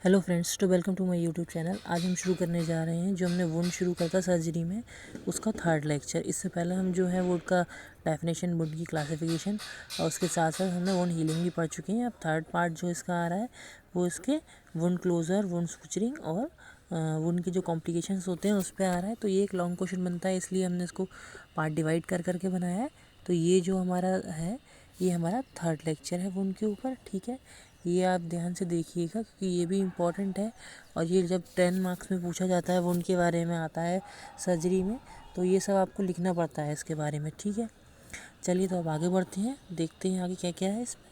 Hello friends, तो welcome to my YouTube channel. आज हम शुरू करने जा रहे हैं जो हमने वुंड शुरू करता सर्जरी में उसका थर्ड लेक्चर। इससे पहले हम जो है वुंड का डेफिनेशन, वुंड की क्लासिफिकेशन और उसके साथ साथ हमने वुंड हीलिंग भी पढ़ चुके हैं। अब थर्ड पार्ट जो इसका आ रहा है वो इसके वुंड क्लोजर, वुंड सुचरिंग और वुंड के जो कॉम्प्लिकेशंस होते हैं उस पर आ रहा है। तो ये एक लॉन्ग क्वेश्चन बनता है, इसलिए हमने इसको पार्ट डिवाइड कर करके बनाया है। तो ये जो हमारा है ये हमारा थर्ड लेक्चर है वुंड के ऊपर, ठीक है। ये आप ध्यान से देखिएगा क्योंकि ये भी इम्पॉर्टेंट है और ये जब 10 मार्क्स में पूछा जाता है वुंड के बारे में आता है सर्जरी में, तो ये सब आपको लिखना पड़ता है इसके बारे में, ठीक है। चलिए तो अब आगे बढ़ते हैं, देखते हैं आगे क्या क्या है इसमें।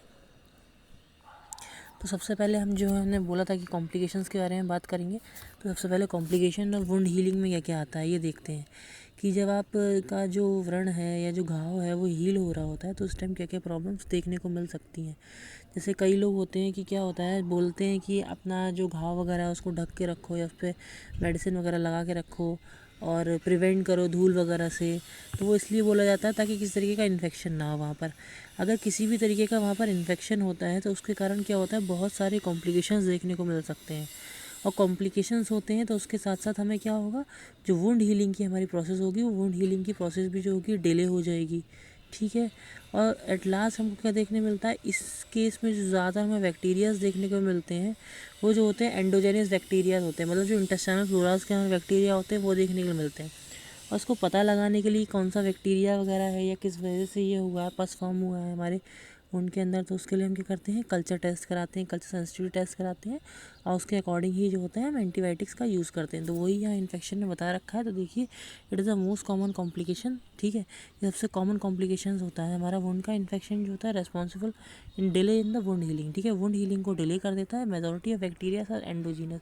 तो सबसे पहले हम जो है हमने बोला था कि कॉम्प्लिकेशंस के बारे में बात करेंगे। तो सबसे पहले कॉम्प्लिकेशन और वुंड हीलिंग में क्या क्या आता है ये देखते हैं कि जब आप का जो व्रण है या जो घाव है वो हील हो रहा होता है तो उस टाइम क्या क्या प्रॉब्लम्स देखने को मिल सकती हैं। जैसे कई लोग होते हैं कि क्या होता है, बोलते हैं कि अपना जो घाव वगैरह है उसको ढक के रखो या उस पर मेडिसिन वगैरह लगा के रखो और प्रिवेंट करो धूल वगैरह से। तो वो इसलिए बोला जाता है ताकि किसी तरीके का इन्फेक्शन ना हो वहाँ पर। अगर किसी भी तरीके का वहाँ पर इन्फेक्शन होता है तो उसके कारण क्या होता है, बहुत सारे कॉम्प्लिकेशंस देखने को मिल सकते हैं। और कॉम्प्लिकेशंस होते हैं तो उसके साथ साथ हमें क्या होगा, जो वुंड हीलिंग की हमारी प्रोसेस होगी वो वुंड हीलिंग की प्रोसेस भी जो होगी डिले हो जाएगी, ठीक है। और एट लास्ट हमको क्या देखने मिलता है इस केस में, जो ज़्यादा हमें बैक्टीरियाज देखने को मिलते हैं वो जो होते हैं एंडोजेनियस बैक्टीरिया होते हैं, मतलब जो इंटेस्टाइनल फ्लोरास के हमें बैक्टीरिया होते हैं वो देखने को मिलते हैं। और उसको पता लगाने के लिए कौन सा बैक्टीरिया वगैरह है या किस वजह से ये हुआ है, पस फॉर्म हुआ है हमारे उनके अंदर, तो उसके लिए हम क्या करते हैं, कल्चर टेस्ट कराते हैं, कल्चर सेंसिटिविटी टेस्ट कराते हैं और उसके अकॉर्डिंग ही जो होता है हम एंटीबायोटिक्स का यूज़ करते हैं। तो वही यहाँ इन्फेक्शन में बता रखा है। तो देखिए, it is the most common complication, ठीक है। ये सबसे कॉमन कॉम्प्लिकेशंस होता है हमारा वुंड का इन्फेक्शन जो होता है, responsible in delay in the wound healing, ठीक है। वुंड हीलिंग को डिले कर देता है। Majority of bacteria are endogenous.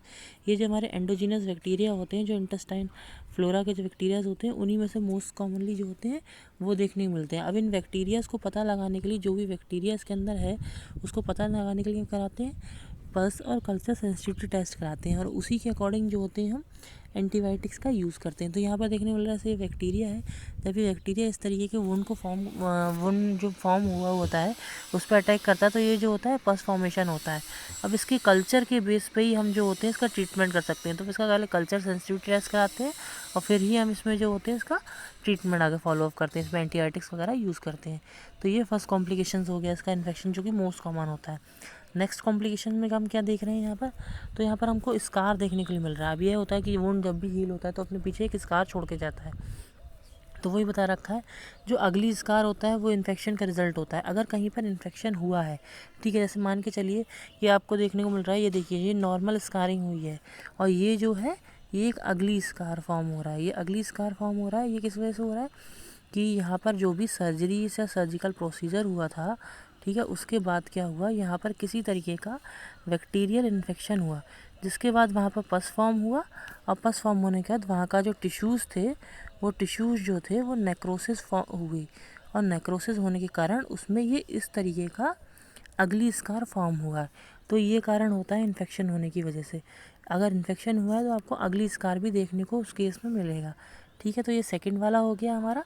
ये जो हमारे एंडोजीनस बैक्टीरिया होते हैं, जो इंटेस्टाइन फ्लोरा के जो बैक्टीरियाज होते हैं उन्हीं में से मोस्ट कॉमनली जो होते हैं वो देखने को मिलते हैं। अब इन बैक्टीरियाज को पता लगाने के लिए, जो भी बैक्टीरिया इसके अंदर है उसको पता लगाने के लिए क्या कराते हैं, पल्स और कल्चर सेंसिटिविटी टेस्ट कराते हैं और उसी के अकॉर्डिंग जो होते हैं हम एंटीबायोटिक्स का यूज़ करते हैं। तो यहाँ पर देखने को मिल रहा है ये बैक्टीरिया है। जब ये बैक्टीरिया इस तरीके के वुंड को वुंड जो फॉर्म हुआ होता है उस पर अटैक करता है तो ये जो होता है पस फॉर्मेशन होता है। अब इसके कल्चर के बेस पे ही हम जो होते हैं इसका ट्रीटमेंट कर सकते हैं। तो इसका पहले कल्चर सेंसिटिविटी टेस्ट कराते हैं और फिर ही हम इसमें जो होते हैं इसका ट्रीटमेंट आगे फॉलो अप करते हैं, इसमें एंटीबायोटिक्स वगैरह यूज़ करते हैं। तो ये फर्स्ट कॉम्प्लिकेशंस हो गया इसका इन्फेक्शन, जो कि मोस्ट कॉमन होता है। नेक्स्ट कॉम्प्लिकेशन में हम क्या देख रहे हैं यहाँ पर, तो यहाँ पर हमको स्कार देखने के लिए मिल रहा है। अब ये होता है कि वुंड जब भी हील होता है तो अपने पीछे एक स्कार छोड़ के जाता है। तो वही बता रखा है, जो अगली स्कार होता है वो इन्फेक्शन का रिजल्ट होता है। अगर कहीं पर इन्फेक्शन हुआ है, ठीक है, जैसे मान के चलिए ये आपको देखने को मिल रहा है, ये देखिए ये नॉर्मल स्कारिंग हुई है और ये जो है ये एक अगली स्कार फॉर्म हो रहा है। ये अगली स्कार फॉर्म हो रहा है, ये किस वजह से हो रहा है कि यहाँ पर जो भी सर्जरी या सर्जिकल प्रोसीजर हुआ था, ठीक है, उसके बाद क्या हुआ, यहाँ पर किसी तरीके का बैक्टीरियल इन्फेक्शन हुआ जिसके बाद वहाँ पर पस फॉर्म हुआ और पस फॉर्म होने के बाद वहाँ का जो टिश्यूज़ थे वो टिश्यूज़ जो थे वो नेक्रोसिस हुई और नेक्रोसिस होने के कारण उसमें ये इस तरीके का अगली स्कार फॉर्म हुआ। तो ये कारण होता है इन्फेक्शन होने की वजह से। अगर इन्फेक्शन हुआ है तो आपको अगली स्कार भी देखने को उस केस में मिलेगा, ठीक है। तो ये सेकंड वाला हो गया हमारा।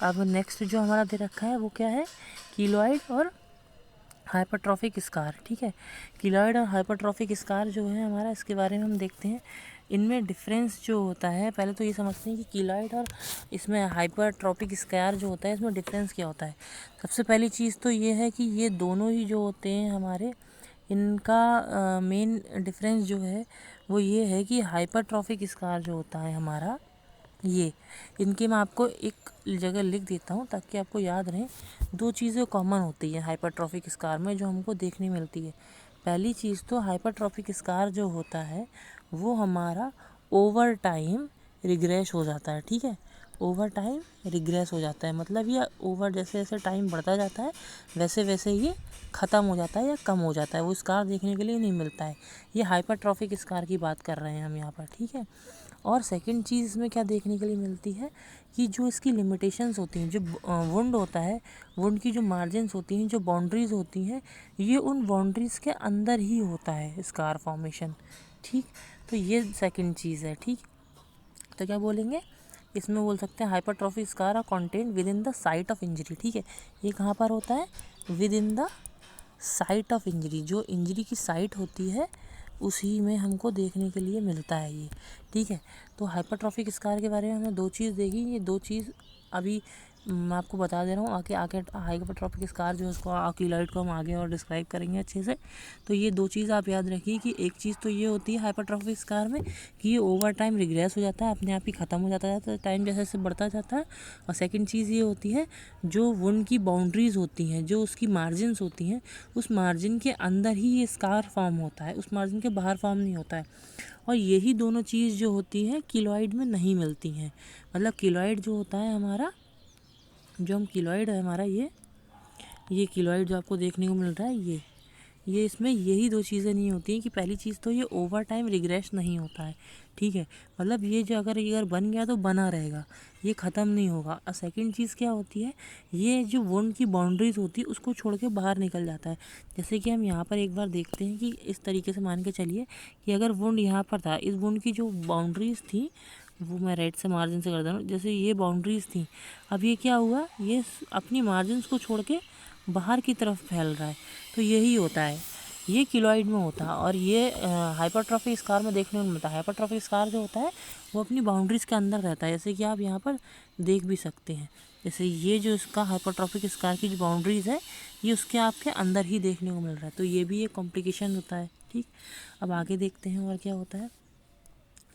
अब नेक्स्ट जो हमारा दे रखा है वो क्या है, कीलॉइड और हाइपरट्रॉफिक स्कार, ठीक है। कीलॉइड और हाइपरट्रॉफिक स्कार जो है हमारा, इसके बारे में हम देखते हैं। इनमें डिफरेंस जो होता है, पहले तो ये समझते हैं कि कीलॉइड और इसमें हाइपरट्रॉफिक स्कार जो होता है इसमें डिफरेंस क्या होता है। सबसे पहली चीज़ तो ये है कि ये दोनों ही जो होते हैं हमारे, इनका मेन डिफरेंस जो है वो ये है कि हाइपरट्रॉफिक स्कार जो होता है हमारा, ये इनके मैं आपको एक जगह लिख देता हूँ ताकि आपको याद रहे। दो चीज़ें कॉमन होती हैं हाइपरट्रॉफिक स्कार में जो हमको देखने मिलती है। पहली चीज़ तो हाइपरट्रॉफिक स्कार जो होता है वो हमारा ओवर टाइम रिग्रेस हो जाता है, ठीक है। ओवर टाइम रिग्रेस हो जाता है, मतलब ये ओवर जैसे जैसे टाइम बढ़ता जाता है वैसे वैसे ये ख़त्म हो जाता है या कम हो जाता है, वो स्कार देखने के लिए नहीं मिलता है। ये हाइपरट्रॉफिक स्कार की बात कर रहे हैं हम यहाँ पर, ठीक है। और सेकंड चीज़ इसमें क्या देखने के लिए मिलती है कि जो इसकी लिमिटेशंस होती हैं, जो वुंड होता है, वुंड की जो मार्जिन्स होती हैं, जो बाउंड्रीज़ होती हैं, ये उन बाउंड्रीज़ के अंदर ही होता है स्कार फॉर्मेशन, ठीक। तो ये सेकंड चीज़ है, ठीक। तो क्या बोलेंगे, इसमें बोल सकते हैं hypertrophic scar are content within the site of injury, ठीक है। ये कहाँ पर होता है, within the site of injury, जो इंजरी की साइट होती है उसी में हमको देखने के लिए मिलता है ये, ठीक है। तो हाइपरट्रॉफिक स्कार के बारे में हमने दो चीज़ देखी, ये दो चीज़ अभी मैं आपको बता दे रहा हूँ। आगे आगे हाइपरट्रॉफिक स्कार जो है उसको कीलॉइड को हम आगे और डिस्क्राइब करेंगे अच्छे से। तो ये दो चीज़ आप याद रखिए कि एक चीज़ तो ये होती है हाइपरट्रॉफिक स्कार में कि ये ओवर टाइम रिग्रेस हो जाता है, अपने आप ही ख़त्म हो जाता है टाइम जैसे जैसे बढ़ता जाता है। और सेकंड चीज़ ये होती है जो वुंड की बाउंड्रीज़ होती हैं, जो उसकी मार्जिन्स होती हैं, उस मार्जिन के अंदर ही ये स्कार फॉर्म होता है, उस मार्जिन के बाहर फॉर्म नहीं होता है। और यही दोनों चीज़ जो होती हैं कीलॉइड में नहीं मिलती हैं। मतलब कीलॉइड जो होता है हमारा, जो हम कीलॉइड है हमारा ये कीलॉइड जो आपको देखने को मिल रहा है ये इसमें यही दो चीज़ें नहीं होती हैं कि पहली चीज़ तो ये ओवर टाइम रिग्रेस नहीं होता है, ठीक है। मतलब ये जो अगर बन गया तो बना रहेगा, ये ख़त्म नहीं होगा। और सेकंड चीज़ क्या होती है, ये जो वुंड की बाउंड्रीज होती है उसको छोड़ के बाहर निकल जाता है। जैसे कि हम यहाँ पर एक बार देखते हैं कि इस तरीके से मान के चलिए कि अगर वुंड यहाँ पर था, इस वुंड की जो बाउंड्रीज थी वो मैं राइट से मार्जिन से कर दे रहा हूँ, जैसे ये बाउंड्रीज थी, अब ये क्या हुआ, ये अपनी मार्जिन्स को छोड़ के बाहर की तरफ फैल रहा है। तो यही होता है, ये कीलॉइड में होता है। और ये हाइपरट्रॉफिक स्कार में देखने को मिलता है। हाइपरट्रॉफिक स्कार जो होता है वो अपनी बाउंड्रीज के अंदर रहता है, जैसे कि आप यहाँ पर देख भी सकते हैं। जैसे ये जो इसका हाइपरट्रॉफिक स्कार की जो बाउंड्रीज है ये उसके आपके अंदर ही देखने को मिल रहा है। तो ये भी एक कॉम्प्लिकेशन होता है, ठीक। अब आगे देखते हैं और क्या होता है।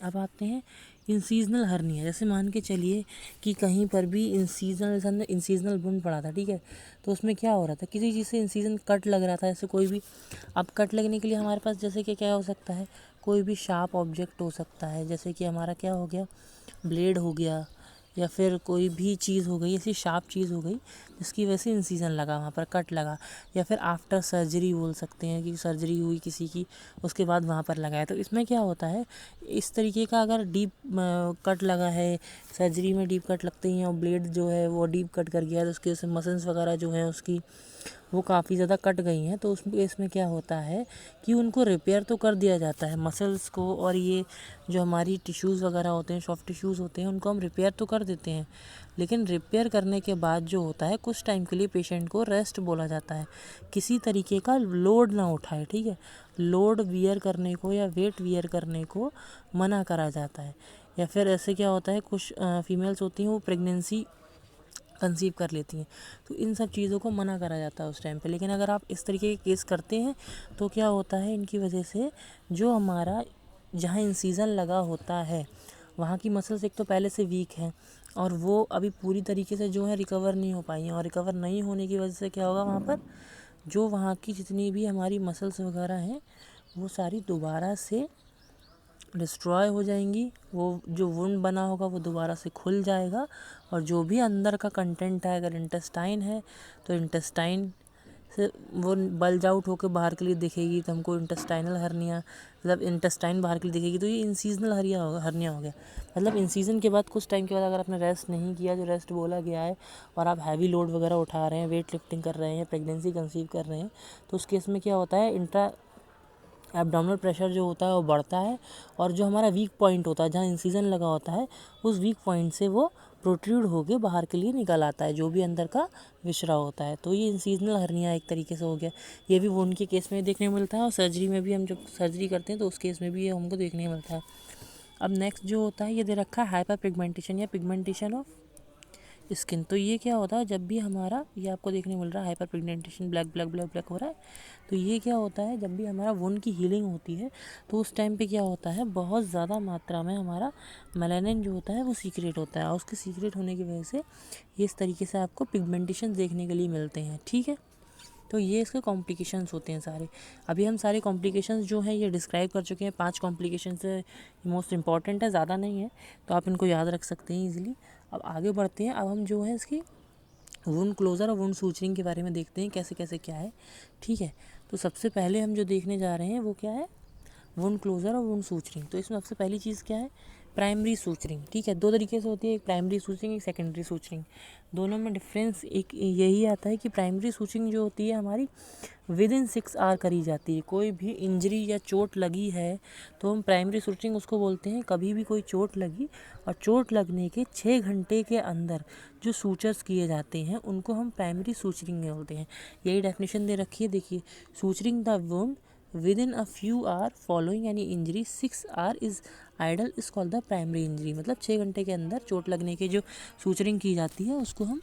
अब आते हैं इंसीजनल हर्निया। जैसे मान के चलिए कि कहीं पर भी इंसीजनल वुंड पड़ा था, ठीक है। तो उसमें क्या हो रहा था, किसी चीज़ से इंसीजन कट लग रहा था, जैसे कोई भी। अब कट लगने के लिए हमारे पास जैसे कि क्या हो सकता है, कोई भी शार्प ऑब्जेक्ट हो सकता है, जैसे कि हमारा क्या हो गया, ब्लेड हो गया, या फिर कोई भी चीज़ हो गई, ऐसी शार्प चीज़ हो गई जिसकी वजह से इंसीजन लगा, वहाँ पर कट लगा। या फिर आफ्टर सर्जरी बोल सकते हैं कि सर्जरी हुई किसी की, उसके बाद वहाँ पर लगा है। तो इसमें क्या होता है, इस तरीके का अगर डीप कट लगा है, सर्जरी में डीप कट लगते हैं और ब्लेड जो है वो डीप कट कर गया, तो उसके वजह से मसल्स वगैरह जो हैं उसकी वो काफ़ी ज़्यादा कट गई हैं। तो उसमें इसमें क्या होता है कि उनको रिपेयर तो कर दिया जाता है मसल्स को, और ये जो हमारी टिश्यूज़ वगैरह होते हैं, सॉफ्ट टिश्यूज़ होते हैं, उनको हम रिपेयर तो कर देते हैं। लेकिन रिपेयर करने के बाद जो होता है कुछ टाइम के लिए पेशेंट को रेस्ट बोला जाता है, किसी तरीके का लोड ना उठाए, ठीक है। लोड वियर करने को या वेट वियर करने को मना करा जाता है। या फिर ऐसे क्या होता है, कुछ फीमेल्स होती हैं वो प्रेगनेंसी कंसीव कर लेती हैं, तो इन सब चीज़ों को मना करा जाता है उस टाइम पे। लेकिन अगर आप इस तरीके के केस करते हैं तो क्या होता है, इनकी वजह से जो हमारा जहाँ इंसीजन लगा होता है वहाँ की मसल्स एक तो पहले से वीक हैं, और वो अभी पूरी तरीके से जो है रिकवर नहीं हो पाई हैं। और रिकवर नहीं होने की वजह से क्या होगा, वहाँ पर जो वहाँ की जितनी भी हमारी मसल्स वगैरह हैं वो सारी दोबारा से डिस्ट्रॉय हो जाएंगी। वो जो वुंड बना होगा वो दोबारा से खुल जाएगा, और जो भी अंदर का कंटेंट है, अगर इंटेस्टाइन है तो इंटेस्टाइन से वो बल्ज आउट होकर बाहर के लिए दिखेगी, तो हमको इंटेस्टाइनल हर्निया, मतलब इंटेस्टाइन बाहर के लिए दिखेगी, तो ये इंसीजनल हर्निया हो गया। मतलब इंसीजन के बाद कुछ टाइम के बाद अगर आपने रेस्ट नहीं किया, जो रेस्ट बोला गया है, और आप हैवी लोड वगैरह उठा रहे हैं, वेट लिफ्टिंग कर रहे हैं, प्रेगनेंसी कंसीव कर रहे हैं, तो उस केस में क्या होता है, इंट्रा एब्डोमिनल प्रेशर जो होता है वो बढ़ता है, और जो हमारा वीक पॉइंट होता है जहाँ इंसीजन लगा होता है उस वीक पॉइंट से वो प्रोट्रूड होके बाहर के लिए निकल आता है, जो भी अंदर का विचरा होता है। तो ये इंसीजनल हर्निया एक तरीके से हो गया। ये भी वुंड के केस में देखने को मिलता है, और सर्जरी में भी हम जब सर्जरी करते हैं तो उस केस में भी ये हमको देखने को मिलता है। अब नेक्स्ट जो होता है, ये दे रखा है हाइपर पिगमेंटेशन या पिगमेंटेशन ऑफ स्किन। तो ये क्या होता है, जब भी हमारा, ये आपको देखने मिल रहा है hyper pigmentation, black black black black हो रहा है, तो ये क्या होता है, जब भी हमारा वुंड की हीलिंग होती है तो उस टाइम पे क्या होता है, बहुत ज़्यादा मात्रा में हमारा मेलानिन जो होता है वो सीक्रेट होता है, और उसके सीक्रेट होने की वजह से ये इस तरीके से आपको पिगमेंटेशन देखने के लिए मिलते हैं, ठीक है। तो ये इसके कॉम्प्लिकेशंस होते हैं सारे। अभी हम सारे कॉम्प्लिकेशंस जो हैं ये डिस्क्राइब कर चुके हैं। 5 कॉम्प्लिकेशंस से मोस्ट इंपॉर्टेंट है, ज़्यादा नहीं है, तो आप इनको याद रख सकते हैं ईजिली। अब आगे बढ़ते हैं। अब हम जो है इसकी वुंड क्लोज़र और वुंड सूचरिंग के बारे में देखते हैं कैसे कैसे क्या है, ठीक है। तो सबसे पहले हम जो देखने जा रहे हैं वो क्या है, वुंड क्लोज़र और वुंड सूचरिंग। तो इसमें सबसे पहली चीज़ क्या है, प्राइमरी सूचरिंग, ठीक है। दो तरीके से होती है, एक प्राइमरी सूचरिंग, एक सेकेंडरी सूचरिंग। दोनों में डिफरेंस एक यही आता है कि प्राइमरी सूचरिंग जो होती है हमारी विद इन 6 आवर करी जाती है। कोई भी इंजरी या चोट लगी है तो हम प्राइमरी सूचरिंग उसको बोलते हैं। कभी भी कोई चोट लगी और चोट लगने के 6 घंटे के अंदर जो सूचर्स किए जाते हैं उनको हम प्राइमरी सूचरिंग बोलते हैं। यही डेफिनेशन दे रखी है, देखिए, suturing the wound within a few hour following any injury 6 hour is ideal is called the primary injury. मतलब 6 घंटे के अंदर चोट लगने की जो सूचरिंग की जाती है उसको हम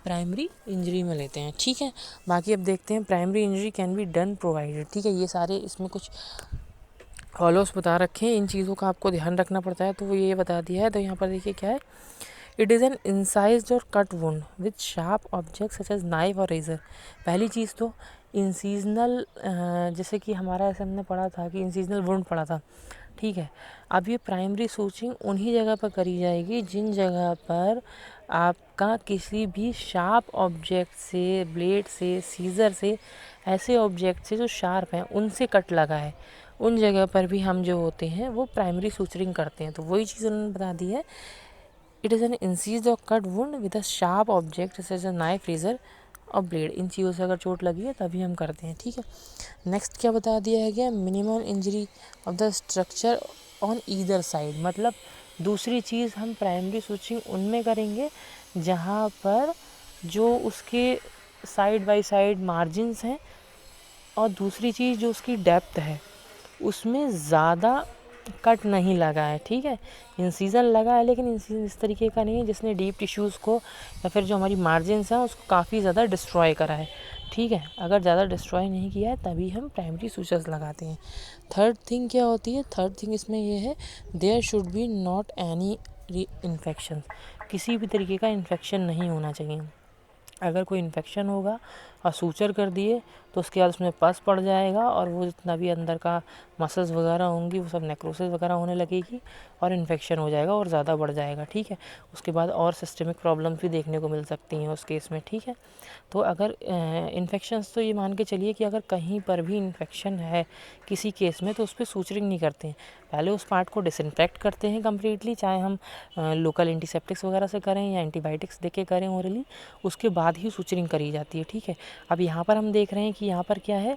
प्राइमरी इंजरी में लेते हैं। ठीक है, बाकी अब देखते हैं primary injury can be done provided. ठीक है, ये सारे इसमें कुछ फॉलोस बता रखे हैं, इन चीज़ों का आपको ध्यान रखना पड़ता है, तो वो ये बता दिया है। तो यहाँ पर देखिए क्या है, it is an incised or cut wound with sharp object such as knife or razor. पहली चीज़ तो इंसीजनल, जैसे कि हमारा ऐसे हमने पढ़ा था कि इंसीजनल वुंड पढ़ा था। ठीक है, अब ये प्राइमरी सूचरिंग उन्हीं जगह पर करी जाएगी जिन जगह पर आपका किसी भी शार्प ऑब्जेक्ट से, ब्लेड से, सीजर से, ऐसे ऑब्जेक्ट से जो शार्प हैं उनसे कट लगा है, उन जगह पर भी हम जो होते हैं वो प्राइमरी सूचरिंग करते हैं। तो वही चीज़ उन्होंने बता दी है, इट इज़ एन इंसीज्ड और cut wound with a sharp object जैसे नाइफ, रेजर और ब्लेड। इन चीज़ों से अगर चोट लगी है तभी हम करते हैं। ठीक है, नेक्स्ट क्या बता दिया है गया, minimum injury of the structure on either side. मतलब दूसरी चीज़ हम प्राइमरी सूचरिंग उनमें करेंगे जहाँ पर जो उसके साइड बाय साइड मार्जिन्स हैं, और दूसरी चीज़ जो उसकी डेप्थ है उसमें ज़्यादा कट नहीं लगा है। ठीक है, इंसीजन लगा है लेकिन इंसीजन इस तरीके का नहीं है जिसने डीप टिश्यूज़ को या फिर जो हमारी मार्जिन्स हैं उसको काफ़ी ज़्यादा डिस्ट्रॉय करा है। ठीक है, अगर ज़्यादा डिस्ट्रॉय नहीं किया है तभी हम प्राइमरी सूचर्स लगाते हैं। थर्ड थिंग क्या होती है, थर्ड थिंग इसमें ये है, there should be not any infection. किसी भी तरीके का इन्फेक्शन नहीं होना चाहिए। अगर कोई इन्फेक्शन होगा और सूचर कर दिए तो उसके बाद उसमें पस पड़ जाएगा और वो जितना भी अंदर का मसल्स वगैरह होंगी वो सब नेक्रोसिस वगैरह होने लगेगी और इन्फेक्शन हो जाएगा और ज़्यादा बढ़ जाएगा। ठीक है, उसके बाद और सिस्टमिक प्रॉब्लम्स भी देखने को मिल सकती हैं उस केस में। ठीक है, तो अगर इन्फेक्शंस, तो ये मान के चलिए कि अगर कहीं पर भी इन्फेक्शन है किसी केस में तो उस पर सूचरिंग नहीं करते हैं, पहले उस पार्ट को डिसइंफेक्ट करते हैं कम्प्लीटली, चाहे हम लोकल एंटीसेप्टिक्स वगैरह से करें या एंटीबायोटिक्स दे के करें ओरली, उसके बाद ही सूचरिंग करी जाती है। ठीक है, अब यहाँ पर हम देख रहे हैं कि यहाँ पर क्या है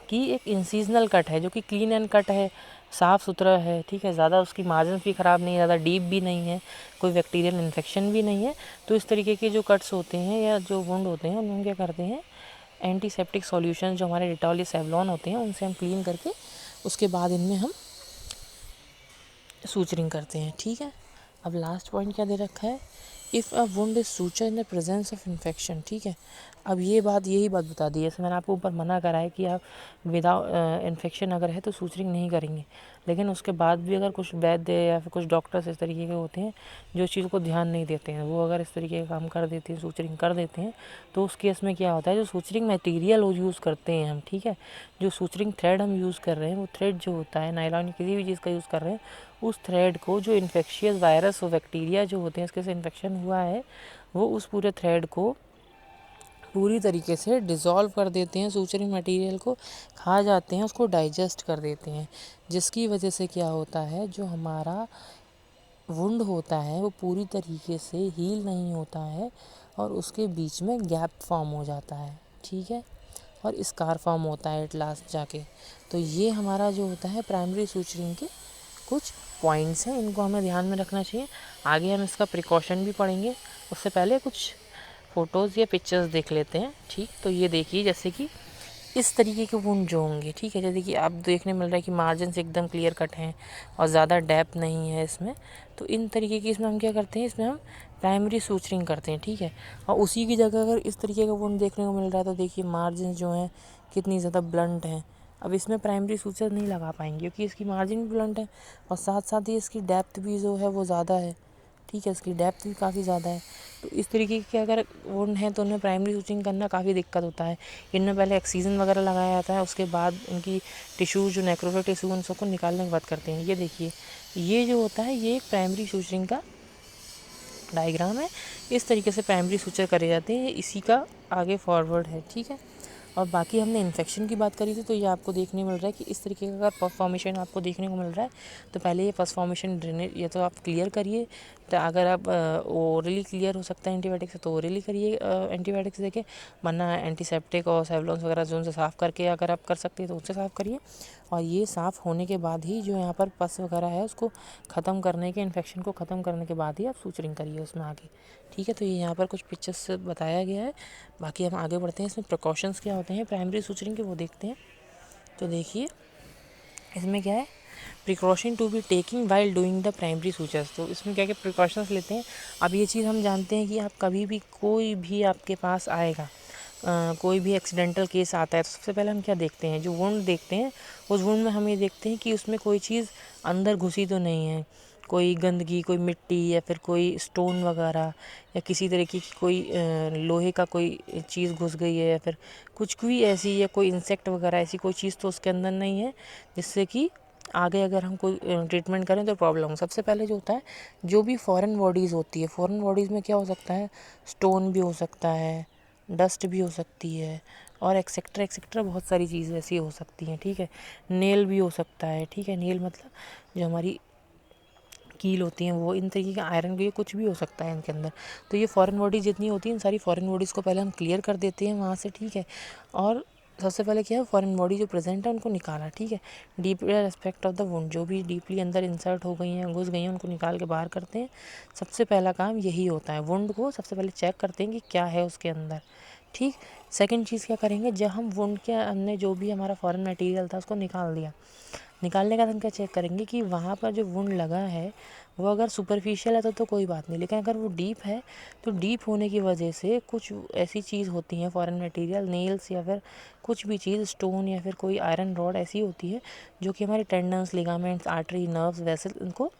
कि एक इंसीजनल कट है जो कि क्लीन एंड कट है, साफ़ सुथरा है। ठीक है, ज़्यादा उसकी मार्जिन भी ख़राब नहीं है, ज़्यादा डीप भी नहीं है, कोई बैक्टीरियल इन्फेक्शन भी नहीं है। तो इस तरीके के जो कट्स होते हैं या जो वुंड होते हैं उनमें हम क्या करते हैं, एंटीसेप्टिक सॉल्यूशन जो हमारे डिटॉल या सेवलॉन होते हैं उनसे हम क्लीन करके उसके बाद इनमें हम सूचरिंग करते हैं। ठीक है, अब लास्ट पॉइंट क्या दे रखा है, if a wound is suture in the presence of infection. ठीक है, अब ये बात, यही बात बता दी है, जैसे मैंने आपको ऊपर मना करा है कि आप विदाउट इन्फेक्शन अगर है तो सूचरिंग नहीं करेंगे, लेकिन उसके बाद भी अगर कुछ वैद्य या फिर कुछ डॉक्टर्स इस तरीके के होते हैं जो इस चीज़ को ध्यान नहीं देते हैं, वो अगर इस तरीके का काम कर देते हैं, सूचरिंग कर देते हैं, तो उस केस में क्या होता है, जो सूचरिंग मटेरियल यूज़ करते हैं हम, ठीक है, जो सूचरिंग थ्रेड हम यूज़ कर रहे हैं, वो थ्रेड जो होता है नायलॉन किसी भी चीज़ का यूज़ कर रहे हैं, उस थ्रेड को जो इन्फेक्शियस वायरस और बैक्टीरिया जो होते हैं इसके से इन्फेक्शन हुआ है वो उस पूरे थ्रेड को पूरी तरीके से डिज़ोल्व कर देते हैं, सूचरिंग मटेरियल को खा जाते हैं, उसको डाइजेस्ट कर देते हैं, जिसकी वजह से क्या होता है, जो हमारा वुंड होता है वो पूरी तरीके से हील नहीं होता है और उसके बीच में गैप फॉर्म हो जाता है। ठीक है, और स्कार फॉर्म होता है एट लास्ट जाके। तो ये हमारा जो होता है प्राइमरी सूचरिंग के कुछ पॉइंट्स हैं, इनको हमें ध्यान में रखना चाहिए। आगे हम इसका प्रिकॉशन भी पढ़ेंगे, उससे पहले कुछ फ़ोटोज़ या पिक्चर्स देख लेते हैं। ठीक, तो ये देखिए जैसे कि इस तरीके के वुंड जो होंगे, ठीक है, जैसे कि आप देखने मिल रहा है कि मार्जिन से एकदम क्लियर कट हैं और ज़्यादा डेप्थ नहीं है इसमें, तो इन तरीके की इसमें हम क्या करते हैं, इसमें हम प्राइमरी सूचरिंग करते हैं। ठीक है, और उसी की जगह अगर इस तरीके का वुंड देखने को मिल रहा है तो देखिए मार्जिन जो हैं कितनी ज़्यादा ब्लंट हैं। अब इसमें प्राइमरी सूचर नहीं लगा पाएंगे क्योंकि इसकी मार्जिन भी ब्लंट है और साथ साथ ही इसकी डेप्थ भी जो है वो ज़्यादा है। ठीक है, इसकी डेप्थ भी काफ़ी ज़्यादा है। तो इस तरीके के अगर वुंड हैं तो उनमें प्राइमरी सूचरिंग करना काफ़ी दिक्कत होता है। इनमें पहले एक्सीजन वगैरह लगाया जाता है, उसके बाद इनकी टिश्यू जो नेक्रोटिक टिश्यू उन सबको निकालने के बाद करते हैं। ये देखिए, ये जो होता है ये एक प्राइमरी सूचरिंग का डायग्राम है। इस तरीके से प्राइमरी सूचर करे जाते हैं, इसी का आगे फॉरवर्ड है। ठीक है, और बाकी हमने इन्फेक्शन की बात करी थी, तो ये आपको देखने मिल रहा है कि इस तरीके का अगर पफ फॉर्मेशन आपको देखने को मिल रहा है तो पहले ये पफ फॉर्मेशन ड्रेनेज या तो आप क्लियर करिए, तो अगर आप ओरली क्लियर हो सकता है एंटीबायोटिक से तो ओरली करिए एंटीबायोटिक्स देके, वरना एंटीसेप्टिक और सेवलॉन्स वगैरह जो उनसे साफ़ करके अगर आप कर सकते हैं तो उनसे साफ़ करिए। और ये साफ़ होने के बाद ही जो यहाँ पर पस वगैरह है उसको ख़त्म करने के, इन्फेक्शन को ख़त्म करने के बाद ही आप सूचरिंग करिए उसमें आगे। ठीक है, तो ये यहाँ पर कुछ पिक्चर्स से बताया गया है। बाकी हम आगे बढ़ते हैं, इसमें प्रिकॉशंस क्या होते हैं प्राइमरी सूचरिंग के वो देखते हैं। तो देखिए इसमें क्या है, precaution to be taking while doing the primary sutures. तो इसमें क्या क्या प्रिकॉशंस लेते हैं। अब ये चीज़ हम जानते हैं कि आप कभी भी कोई भी आपके पास आएगा, कोई भी एक्सीडेंटल केस आता है तो सबसे पहले हम क्या देखते हैं, जो वुंड देखते हैं उस वुंड में हम ये देखते हैं कि उसमें कोई चीज़ अंदर घुसी तो नहीं है, कोई गंदगी, कोई मिट्टी या फिर कोई स्टोन वगैरह या किसी तरीके की कोई लोहे का कोई चीज़ घुस गई है या फिर कुछ भी ऐसी, या कोई इंसेक्ट वगैरह ऐसी कोई चीज़ तो उसके अंदर नहीं है जिससे कि आगे अगर हम कोई ट्रीटमेंट करें तो प्रॉब्लम हो। सबसे पहले जो होता है, जो भी फॉरेन बॉडीज़ होती है, फॉरेन बॉडीज़ में क्या हो सकता है, स्टोन भी हो सकता है, डस्ट भी हो सकती है और एक्सेट्रा एक्सेट्रा बहुत सारी चीज़ें ऐसी हो सकती हैं, ठीक है। नेल भी हो सकता है, ठीक है। नेल मतलब जो हमारी कील होती हैं वो, इन तरीके का आयरन भी, कुछ भी हो सकता है इनके अंदर। तो ये फॉरेन बॉडीज़ जितनी होती हैं, इन सारी फॉरेन बॉडीज़ को पहले हम क्लियर कर देते हैं वहाँ से, ठीक है। और सबसे पहले क्या है, फॉरेन बॉडी जो प्रेजेंट है उनको निकाला, ठीक है। Deeply aspect of the wound, जो भी डीपली अंदर इंसर्ट हो गई हैं, घुस गई हैं, उनको निकाल के बाहर करते हैं। सबसे पहला काम यही होता है, वुंड को सबसे पहले चेक करते हैं कि क्या है उसके अंदर, ठीक। सेकंड चीज़ क्या करेंगे, जब हम वुंड के हमने जो भी हमारा फॉरेन मटेरियल था उसको निकाल दिया, निकालने का हम क्या चेक करेंगे कि वहाँ पर जो वुंड लगा है वो अगर सुपरफिशियल है तो कोई बात नहीं, लेकिन अगर वो डीप है तो डीप होने की वजह से कुछ ऐसी चीज़ होती हैं फॉरेन मटेरियल, नेल्स या फिर कुछ भी चीज़, स्टोन या फिर कोई आयरन रॉड ऐसी होती है जो कि हमारे tendons, ligaments, artery, nerves, vessel इनको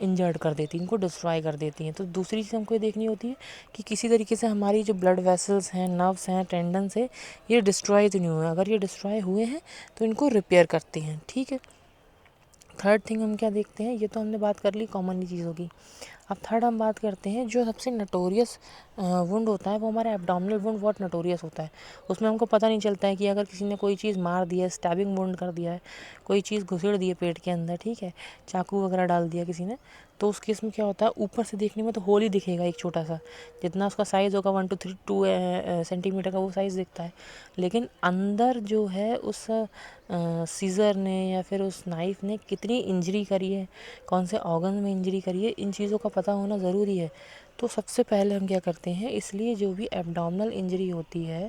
इंजर्ड कर देती हैं, इनको डिस्ट्रॉय कर देती हैं। तो दूसरी चीज़ हमको ये देखनी होती है कि किसी तरीके से हमारी जो ब्लड वेसल्स हैं, नर्व्स हैं, टेंडन्स है, ये डिस्ट्रॉय तो नहीं हुए। अगर ये डिस्ट्रॉय हुए हैं तो इनको रिपेयर करते हैं, ठीक है। थर्ड थिंग हम क्या देखते हैं, ये तो हमने बात कर ली कॉमनली चीज़ों की। अब थर्ड हम बात करते हैं, जो सबसे नटोरियस वुंड होता है वो हमारा एब्डोमिनल वुंड बहुत नटोरियस होता है। उसमें हमको पता नहीं चलता है कि अगर किसी ने कोई चीज़ मार दिया है, स्टैबिंग वुंड कर दिया है, कोई चीज़ घुसेड़ दी है पेट के अंदर, ठीक है, चाकू वगैरह डाल दिया किसी ने, तो उस केस में क्या होता है, ऊपर से देखने में तो होल ही दिखेगा, एक छोटा सा, जितना उसका साइज़ होगा 1 to 2 सेंटीमीटर का वो साइज़ दिखता है। लेकिन अंदर जो है उस सीज़र ने या फिर उस नाइफ़ ने कितनी इंजरी करी है, कौन से ऑर्गन में इंजरी करी है, इन चीज़ों का पता होना ज़रूरी है। तो सबसे पहले हम क्या करते हैं, इसलिए जो भी एब्डोमिनल इंजरी होती है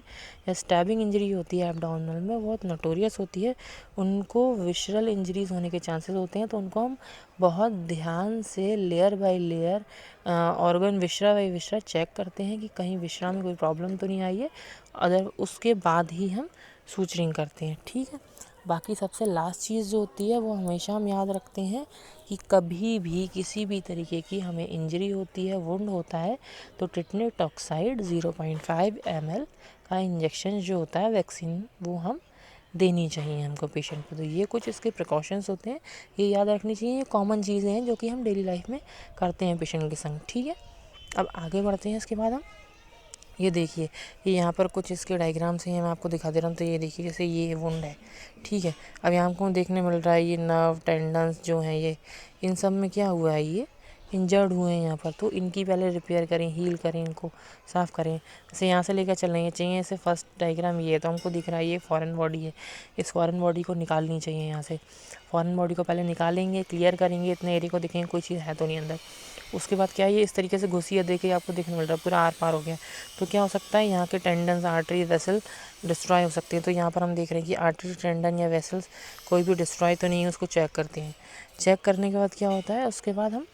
या स्टैबिंग इंजरी होती है एब्डोमिनल में, बहुत नोटोरियस होती है, उनको विशरल इंजरीज होने के चांसेस होते हैं। तो उनको हम बहुत ध्यान से layer by layer, organ viscera by viscera check करते हैं कि कहीं विशरा में कोई प्रॉब्लम तो नहीं आई है, अदर उसके बाद ही हम सूचरिंग करते हैं, ठीक है। बाकी सबसे लास्ट चीज़ जो होती है वो हमेशा हम याद रखते हैं कि कभी भी किसी भी तरीके की हमें इंजरी होती है, वुंड होता है, तो टिटेनस टॉक्साइड 0.5 ml का इंजेक्शन जो होता है, वैक्सीन, वो हम देनी चाहिए हमको पेशेंट को। तो ये कुछ इसके प्रिकॉशंस होते हैं, ये याद रखनी चाहिए। ये कॉमन चीज़ें हैं जो कि हम डेली लाइफ में करते हैं पेशेंट के संग, ठीक है। अब आगे बढ़ते हैं। इसके बाद हम ये देखिए, ये यहाँ पर कुछ इसके डायग्राम्स हैं, मैं आपको दिखा दे रहा हूँ। तो ये देखिए, जैसे ये वुंड है, ठीक है। अब यहाँ हमको देखने मिल रहा है ये नर्व, टेंडन्स जो हैं, ये इन सब में क्या हुआ है, ये इंजर्ड हुए हैं यहाँ पर। तो इनकी पहले रिपेयर करें, हील करें, इनको साफ़ करें। जैसे यहाँ से लेकर चल रही चाहिए, ऐसे फर्स्ट डायग्राम ये है, तो हमको दिख रहा है ये फॉरेन बॉडी है, इस फॉरेन बॉडी को निकालनी चाहिए यहाँ से। फॉरेन बॉडी को पहले निकालेंगे, क्लियर करेंगे, इतने एरिया को देखेंगे कोई चीज़ है तो नहीं अंदर। उसके बाद क्या है, ये इस तरीके से घुसी है, देखिए आपको देखने मिल रहा है पूरा आर पार हो गया। तो क्या हो सकता है, यहाँ के टेंडन्स, आर्टरी, वेसल डिस्ट्रॉय हो सकते हैं। तो यहाँ पर हम देख रहे हैं कि आर्टरी, टेंडन या वेसल्स कोई भी डिस्ट्रॉय तो नहीं है, उसको चेक करते हैं। चेक करने के बाद क्या होता है, उसके बाद हम,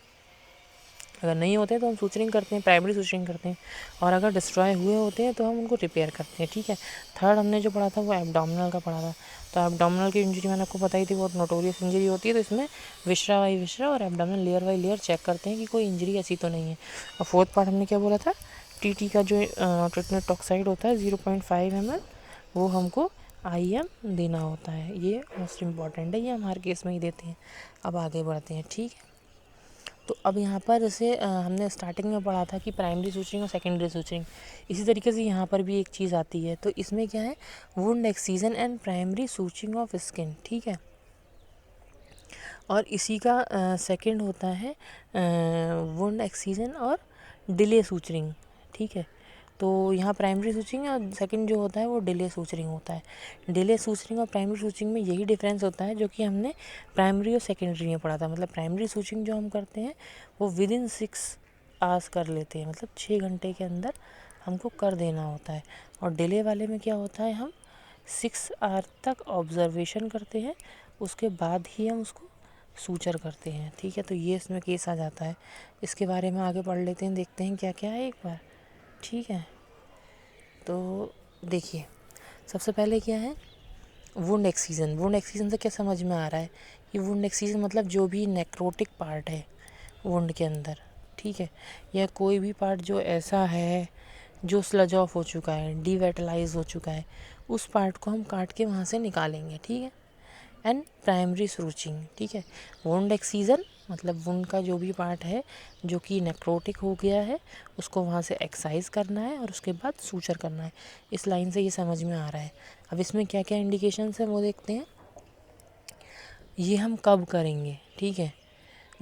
अगर नहीं होते तो हम सूचरिंग करते हैं, प्राइमरी सूचरिंग करते हैं, और अगर डिस्ट्रॉय हुए होते हैं तो हम उनको रिपेयर करते हैं, ठीक है। थर्ड हमने जो पढ़ा था वो एब्डोमिनल का पढ़ा था। तो एब्डोमिनल की इंजरी मैंने आपको बताई थी, बहुत नोटोरियस इंजरी होती है। तो इसमें विशरा बाई विशरा और abdominal layer by layer check करते हैं कि कोई इंजरी ऐसी तो नहीं है। और फोर्थ पार्ट हमने क्या बोला था, टीटी का जो टिटेनस टॉक्साइड होता है 0.5 ml, वो हमको IM देना होता है। ये मोस्ट इम्पॉर्टेंट है, ये हमारे केस में ही देते हैं। अब आगे बढ़ते हैं, ठीक है। तो अब यहाँ पर जैसे हमने स्टार्टिंग में पढ़ा था कि प्राइमरी सूचरिंग और सेकेंडरी सूचरिंग, इसी तरीके से यहाँ पर भी एक चीज़ आती है। तो इसमें क्या है, wound excision and primary suturing of skin, ठीक है। और इसी का सेकंड होता है वुंड एक्सीजन और डिले सूचरिंग, ठीक है। तो यहाँ प्राइमरी सूचरिंग और सेकंड जो होता है वो डिले सूचरिंग होता है। डिले सूचरिंग और प्राइमरी सूचरिंग में यही डिफरेंस होता है जो कि हमने प्राइमरी और सेकेंडरी में पढ़ा था। मतलब प्राइमरी सूचरिंग जो हम करते हैं वो विदिन 6 आवर्स कर लेते हैं, मतलब 6 घंटे के अंदर हमको कर देना होता है। और डिले वाले में क्या होता है, हम 6 आवर तक ऑब्जर्वेशन करते हैं, उसके बाद ही हम उसको सूचर करते हैं। ठीक है, तो ये इसमें केस आ जाता है। इसके बारे में आगे पढ़ लेते हैं, देखते हैं क्या क्या है एक बार। ठीक है, तो देखिए सबसे पहले क्या है, वुंड एक्सीजन। वुंड एक्सीजन से क्या समझ में आ रहा है कि वुंड एक्सीजन मतलब जो भी नेक्रोटिक पार्ट है वुंड के अंदर, ठीक है, या कोई भी पार्ट जो ऐसा है जो स्लज ऑफ हो चुका है, डीवेटलाइज हो चुका है, उस पार्ट को हम काट के वहाँ से निकालेंगे। ठीक है, एंड प्राइमरी सूचिंग। ठीक है, वुंड एक्सीजन मतलब वुंड का जो भी पार्ट है जो कि नेक्रोटिक हो गया है उसको वहाँ से एक्साइज करना है और उसके बाद सूचर करना है। इस लाइन से ये समझ में आ रहा है। अब इसमें क्या क्या इंडिकेशंस है वो देखते हैं। ये हम कब करेंगे, ठीक है,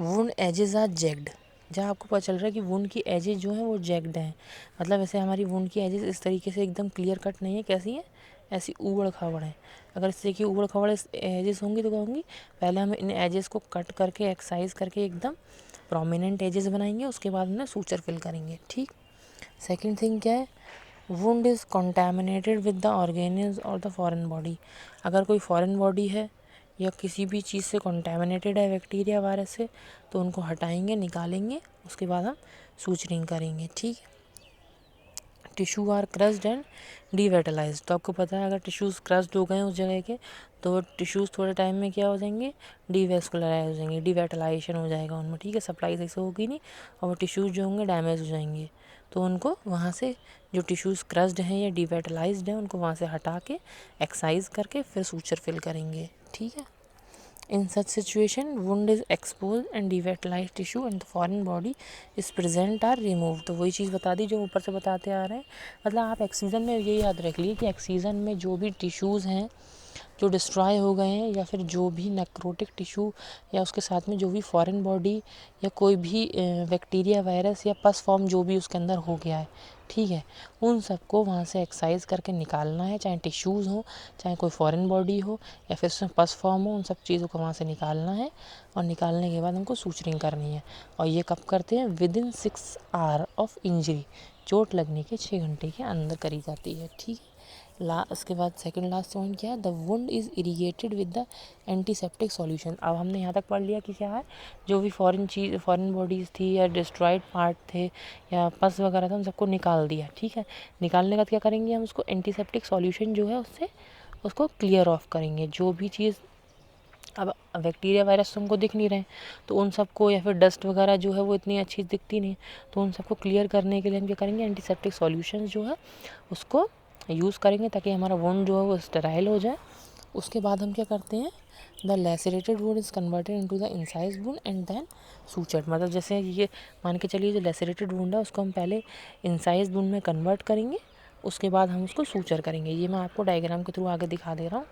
वुंड एजेस आर जैग्ड, जहाँ आपको पता चल रहा है कि वुंड की एजेस जो हैं वो जैग्ड हैं, मतलब ऐसे हमारी वुंड की एजेस इस तरीके से एकदम क्लियर कट नहीं है, कैसी है, ऐसी ऊबड़ खाबड़ है। अगर इस तरीके की ऊबड़ खाबड़ एजेस होंगी तो क्या होंगी, पहले हम इन एजेस को कट करके एक्साइज करके एकदम प्रोमिनेंट एजेस बनाएंगे, उसके बाद उन्हें सूचर फिल करेंगे। ठीक, सेकेंड थिंग क्या है, wound is contaminated with the organism or the foreign body. अगर कोई फॉरेन बॉडी है या किसी भी चीज़ से कॉन्टैमिनेटेड है, बैक्टीरिया वायरस से, तो उनको हटाएंगे, निकालेंगे, उसके बाद हम सूचरिंग करेंगे। ठीक, टिश्यू आर क्रस्ड एंड डीवेटलाइज्ड। तो आपको पता है अगर टिश्यूज़ क्रस्ड हो गए उस जगह के तो टिश्यूज़ थोड़े टाइम में क्या हो जाएंगे, डीवेस्कुलराइज हो जाएंगे, डीवेटलाइजेशन हो जाएगा उनमें। ठीक है, सप्लाई सही से होगी नहीं और वो टिश्यूज़ जो होंगे डैमेज हो जाएंगे, तो उनको वहाँ से जो टिश्यूज़ क्रस्ड हैं या डीवेटलाइज्ड हैं उनको वहाँ से हटा के एक्साइज करके फिर सूचर फिल करेंगे। ठीक है, in such situation wound is exposed and devitalized tissue and the foreign body is present or removed। तो वही चीज़ बता दी जो ऊपर से बताते आ रहे हैं। मतलब आप एक्सीजन में ये याद रख लिए कि एक्सीजन में जो भी टिश्यूज़ हैं जो डिस्ट्रॉय हो गए हैं या फिर जो भी नेक्रोटिक टिश्यू या उसके साथ में जो भी फॉरेन बॉडी या कोई भी बैक्टीरिया वायरस या पस फॉर्म जो भी उसके अंदर हो गया है, ठीक है, उन सबको वहाँ से एक्साइज करके निकालना है, चाहे टिश्यूज़ हो, चाहे कोई फॉरेन बॉडी हो या फिर उसमें पस फॉर्म हो, उन सब चीज़ों को वहाँ से निकालना है और निकालने के बाद हमको सूचरिंग करनी है। और ये कब करते हैं, with in 6 hour of injury, चोट लगने के 6 घंटे के अंदर करी जाती है। ठीक है, उसके बाद सेकंड लास्ट पॉइंट क्या है, the wound is irrigated with the antiseptic solution. अब हमने यहाँ तक पढ़ लिया कि क्या है, जो भी फॉरेन बॉडीज़ थी या डिस्ट्रॉयड पार्ट थे या पस वगैरह था उन सबको निकाल दिया। ठीक है, निकालने के बाद क्या करेंगे, हम उसको एंटीसेप्टिक सॉल्यूशन जो है उससे उसको क्लियर ऑफ करेंगे। जो भी चीज़, अब बैक्टीरिया वायरस तो हमको दिख नहीं रहे तो उन सबको, या फिर डस्ट वगैरह जो है वो इतनी अच्छी दिखती नहीं, तो उन सबको क्लियर करने के लिए हम क्या करेंगे, एंटीसेप्टिक सॉल्यूशन जो है उसको यूज़ करेंगे ताकि हमारा वुंड जो है वो स्टेराइल हो जाए। उसके बाद हम क्या करते हैं, the lacerated wound is converted into the incised wound and then sutured. मतलब जैसे ये मान के चलिए जो लैसेरेटेड वुंड है उसको हम पहले इंसाइज वुंड में कन्वर्ट करेंगे, उसके बाद हम उसको सूचर करेंगे। ये मैं आपको डायग्राम के थ्रू आगे दिखा दे रहा हूँ।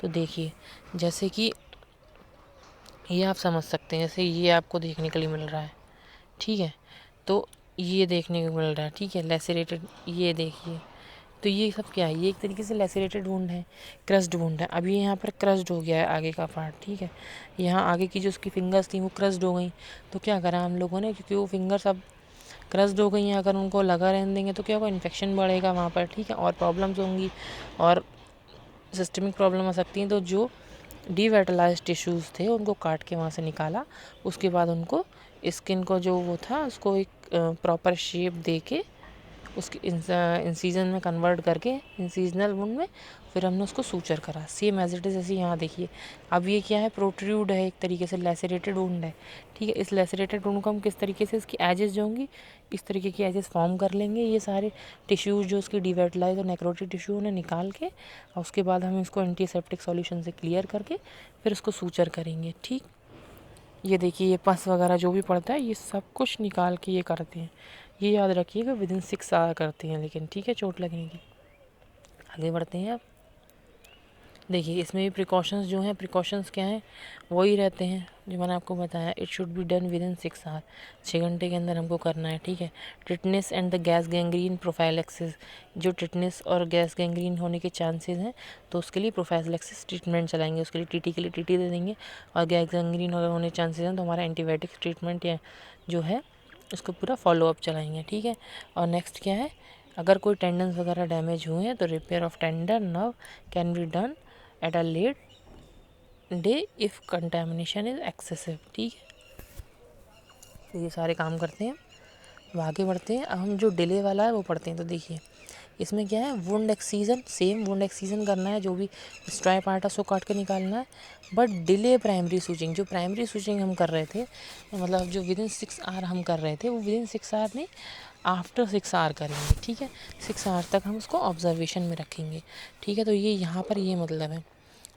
तो देखिए जैसे कि ये आप समझ सकते हैं, जैसे ये आपको देखने के लिए मिल रहा है, ठीक है, तो ये देखने को मिल रहा है, ठीक है, लैसेरेटेड, ये देखिए, तो ये सब क्या है, ये एक तरीके से लैसेरेटेड वुंड है, क्रस्ड वुंड है। अभी यहाँ पर क्रस्ड हो गया है आगे का पार्ट, ठीक है, यहाँ आगे की जो उसकी फिंगर्स थी वो क्रस्ड हो गई, तो क्या करा हम लोगों ने, क्योंकि वो फिंगर्स अब क्रस्ड हो गई हैं, अगर उनको लगा रहने देंगे तो क्या होगा, इन्फेक्शन बढ़ेगा वहाँ पर, ठीक है, और प्रॉब्लम्स होंगी और सिस्टमिक प्रॉब्लम आ सकती हैं। तो जो डीवेटलाइज्ड टिश्यूज़ थे उनको काट के वहाँ से निकाला, उसके बाद उनको स्किन को जो वो था उसको एक प्रॉपर शेप दे के उसकी इंसीजन में कन्वर्ट करके इंसीजनल वुंड में फिर हमने उसको सूचर करा, सेम एज इट इज़। जैसे यहाँ देखिए, अब ये क्या है, प्रोट्रूड है, एक तरीके से लैसेरेटेड वुंड है, ठीक है। इस लैसेरेटेड वुंड को हम किस तरीके से, इसकी एजेस जो होंगी इस तरीके की एजेस फॉर्म कर लेंगे, ये सारे टिश्यूज़ जो उसकी डिवेटलाइज और नेक्रोटिक टिश्यू उन्हें निकाल के, और उसके बाद हम इसको एंटीसेप्टिक सॉल्यूशन से क्लियर करके फिर उसको सूचर करेंगे। ठीक, ये देखिए, ये पस वगैरह जो भी पड़ता है ये सब कुछ निकाल के ये करते हैं। ये याद रखिएगा, विद इन 6 आवर करते हैं लेकिन, ठीक है, चोट लगने की। आगे बढ़ते हैं अब। देखिए इसमें भी प्रिकॉशंस जो हैं, प्रिकॉशंस क्या हैं, वही रहते हैं जो मैंने आपको बताया। It should be done within 6 hour, 6 घंटे के अंदर हमको करना है, ठीक है। Tetanus and the gas gangrene prophylaxis, जो टिटनेस और गैस गैंग्रीन होने के चांसेस हैं तो उसके लिए प्रोफाइलैक्सिस ट्रीटमेंट चलाएंगे, उसके लिए टीटी के लिए टीटी दे देंगे, और गैस गैंग्रीन अगर होने चांसेस हैं तो हमारा एंटीबायोटिक ट्रीटमेंट या जो है उसको पूरा फॉलोअप चलाएंगे, ठीक है। और नेक्स्ट क्या है, अगर कोई टेंडन्स वगैरह डैमेज हुए हैं तो repair of tendon nerve can be done at a late day if contamination is excessive. ठीक है, तो ये सारे काम करते हैं। अब आगे बढ़ते हैं। अब हम जो डिले वाला है वो पढ़ते हैं। तो देखिए इसमें क्या है, wound excision, same wound excision करना है, जो भी स्ट्राइप पार्ट है उसको काट के निकालना है, बट डिले प्राइमरी सूचिंग, जो प्राइमरी सूचिंग हम कर रहे थे, मतलब जो विदिन 6 आवर हम कर रहे थे, वो विदिन 6 आवर नहीं, आफ्टर 6 आवर करेंगे। ठीक है, 6 आवर तक हम उसको ऑब्जर्वेशन में रखेंगे। ठीक है, तो ये यहाँ पर ये मतलब है,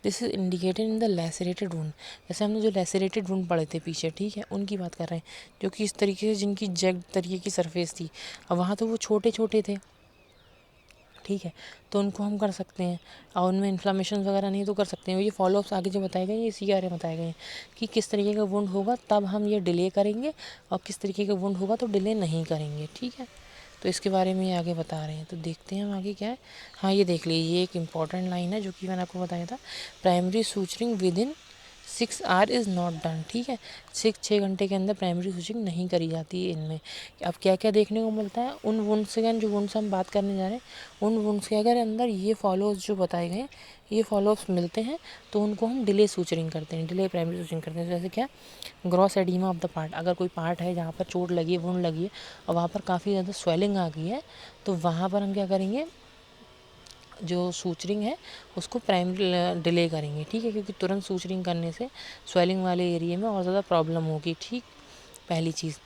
this is indicated in the lacerated wound. जैसे हमने जो लैसरेटेड वुंड पढ़े थे पीछे, ठीक है, उनकी बात कर रहे हैं, जो कि इस तरीके से जिनकी जेग तरीके की सरफेस थी। अब वहाँ तो वो छोटे छोटे थे, ठीक है, तो उनको हम कर सकते हैं, और उनमें इन्फ्लामेशन वगैरह नहीं तो कर सकते हैं। ये फॉलोअप्स आगे जो बताए गए, ये इसी के बारे में बताए गए हैं कि किस तरीके का वुंड होगा तब हम ये डिले करेंगे, और किस तरीके का वुंड होगा तो डिले नहीं करेंगे। ठीक है, तो इसके बारे में ये आगे बता रहे हैं। तो देखते हैं हम आगे क्या है। हाँ, ये देख लीजिए, ये एक इंपॉर्टेंट लाइन है जो कि मैंने आपको बताया था, primary suturing with in 6 our is not done. ठीक है, 6 घंटे के अंदर प्राइमरी सूचिंग नहीं करी जाती है इनमें। अब क्या क्या देखने को मिलता है, उन वुंड्स के जो वुंड्स हम बात करने जा रहे हैं, उन वुंड्स के अगर अंदर ये फॉलोअप्स जो बताए गए, ये फॉलोअप्स मिलते हैं, तो उनको हम डिले सूचरिंग करते हैं, डिले प्राइमरी सूचरिंग करते हैं। जैसे क्या, gross oedema of the part, अगर कोई पार्ट है जहाँ पर चोट लगी है, वुंड लगी है, और वहाँ पर काफ़ी ज़्यादा स्वेलिंग आ गई है, तो वहाँ पर हम क्या करेंगे, जो सूचरिंग है उसको प्राइमरी डिले करेंगे। ठीक है, क्योंकि तुरंत सूचरिंग करने से स्वेलिंग वाले एरिया में और ज़्यादा प्रॉब्लम होगी। ठीक, पहली चीज़।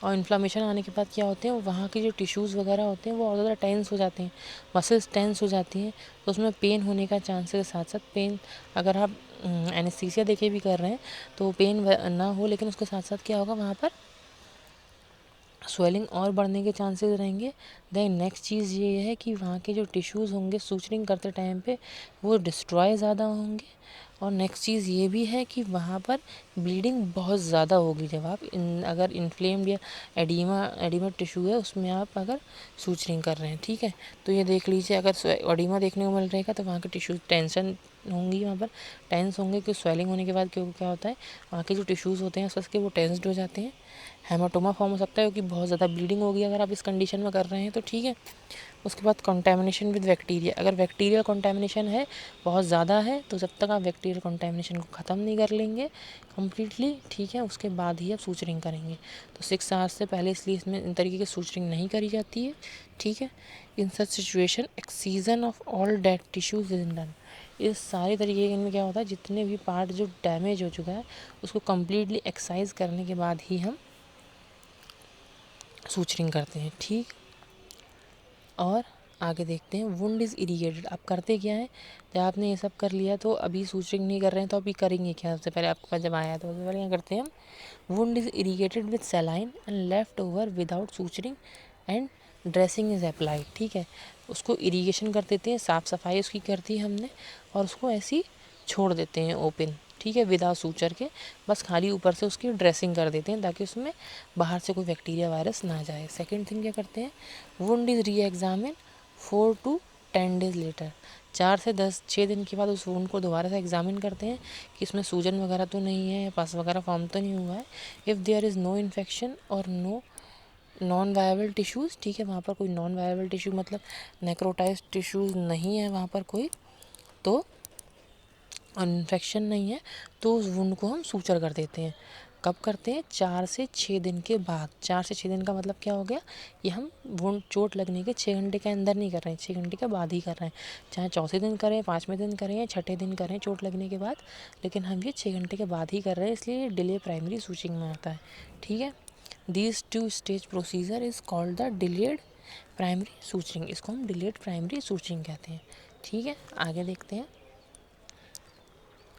और इन्फ्लामेशन आने के बाद क्या होते हैं, वहाँ के जो टिश्यूज़ वगैरह होते हैं वो और ज़्यादा टेंस हो जाते हैं, मसल्स टेंस हो जाती हैं, तो उसमें पेन होने का चांसेस के साथ साथ पेन, अगर आप एनेस्थीसिया देखे भी कर रहे हैं तो पेन ना हो, लेकिन उसके साथ साथ क्या होगा, वहाँ पर स्वेलिंग और बढ़ने के चांसेस रहेंगे। देन नेक्स्ट चीज़ ये है कि वहाँ के जो टिश्यूज़ होंगे सूचरिंग करते टाइम पे वो डिस्ट्रॉय ज़्यादा होंगे। और नेक्स्ट चीज़ ये भी है कि वहाँ पर ब्लीडिंग बहुत ज़्यादा होगी जब आप अगर इन्फ्लेम्ड या एडिमा टिश्यू है उसमें आप अगर सूचरिंग कर रहे हैं। ठीक है, तो ये देख लीजिए, अगर एडिमा देखने को मिल रहेगा तो वहाँ के टिश्यू टेंशन होंगी, वहाँ पर टेंस होंगे, कि स्वेलिंग होने के बाद क्यों क्या होता है, वहाँ के जो टिश्यूज़ होते हैं आसपास के वो टेंस्ड हो जाते हैं, हेमाटोमा फॉर्म हो सकता है, क्योंकि बहुत ज़्यादा ब्लीडिंग होगी अगर आप इस कंडीशन में कर रहे हैं तो। ठीक है, उसके बाद कंटेमिनेशन विद बैक्टीरिया, अगर बैक्टीरियल कंटेमिनेशन है बहुत ज़्यादा है, तो जब तक आप बैक्टीरियल कंटेमिनेशन को ख़त्म नहीं कर लेंगे कम्प्लीटली, ठीक है, उसके बाद ही आप सूचरिंग करेंगे। तो 6 आवर्स से पहले इसलिए इसमें इन तरीके की सूचरिंग नहीं करी जाती है। ठीक है, in such situation excision of all dead tissues is done. इस सारे तरीके के इनमें क्या होता है, जितने भी पार्ट जो डैमेज हो चुका है उसको कम्प्लीटली एक्सरसाइज करने के बाद ही हम सूचरिंग करते हैं। ठीक, और आगे देखते हैं, वुंड इज़ इरीगेटेड। आप करते क्या है, जब आपने ये सब कर लिया तो अभी सूचरिंग नहीं कर रहे हैं तो अभी करेंगे क्या, सबसे पहले आपके पास जब आया तो सबसे पहले क्या करते हैं हम, wound is irrigated with saline and left over without suturing and dressing is applied. ठीक है, उसको इरीगेशन कर देते हैं, साफ़ सफाई उसकी कर दी हमने, और उसको ऐसे ही छोड़ देते हैं ओपन। ठीक है, विदाउट सूचर के, बस खाली ऊपर से उसकी ड्रेसिंग कर देते हैं ताकि उसमें बाहर से कोई बैक्टीरिया वायरस ना जाए। सेकेंड थिंग क्या करते हैं, वुंड इज़ री एग्जामिन 4 to 10 डेज लेटर। 4 से 6 दिन के बाद उस वुंड को दोबारा से एग्जामिन करते हैं कि इसमें सूजन वगैरह तो नहीं है या पस वगैरह फॉर्म तो नहीं हुआ है। If there is no infection or no non viable tissues, ठीक है, वहाँ पर कोई नॉन वायबल टिश्यू मतलब नेक्रोटाइज टिश्यूज़ नहीं है वहाँ पर कोई, तो इन्फेक्शन नहीं है, तो उस वुंड को हम सूचर कर देते हैं। कब करते हैं, 4 से 6 दिन के बाद। 4 से 6 दिन का मतलब क्या हो गया, ये हम वुंड चोट लगने के 6 घंटे के अंदर नहीं कर रहे हैं, 6 घंटे के बाद ही कर रहे हैं। चाहे चौथे दिन करें, 5वें दिन करें या 6ठे दिन करें चोट लगने के बाद, लेकिन हम ये 6 घंटे के बाद ही कर रहे हैं, इसलिए डिले प्राइमरी सूचिंग में आता है। ठीक है, this 2 stage procedure is called the delayed primary suturing, इसको हम डिलेड प्राइमरी सूचरिंग कहते हैं। ठीक है, आगे देखते हैं।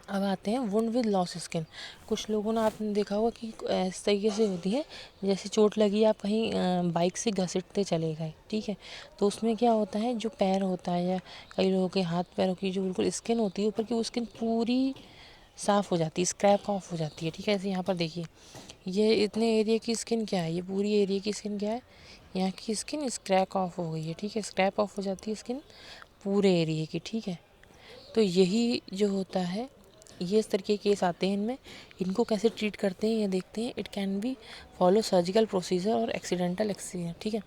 अब आते हैं वुंड विद लॉस स्किन। कुछ लोगों ने आपने देखा होगा कि इस तरीके से होती है, जैसे चोट लगी, आप कहीं बाइक से घसीटते चले गए, ठीक है, तो उसमें क्या होता है, जो पैर होता है या कई लोगों के हाथ पैरों की जो बिल्कुल स्किन होती है ऊपर की, वो स्किन पूरी साफ़ हो जाती है, स्क्रैप ऑफ हो जाती है। ठीक है, ऐसे यहाँ पर देखिए, ये इतने एरिया की स्किन क्या है, ये पूरी एरिया की स्किन क्या है, यहाँ की स्किन स्क्रैप ऑफ हो गई है। ठीक है, स्क्रैप ऑफ हो जाती है स्किन पूरे एरिया की। ठीक है, तो यही जो होता है ये इस तरीके के केस आते हैं इनमें। इनको कैसे ट्रीट करते हैं ये देखते हैं। It can be follow surgical procedure और एक्सीडेंटल एक्सीडेंट, ठीक है।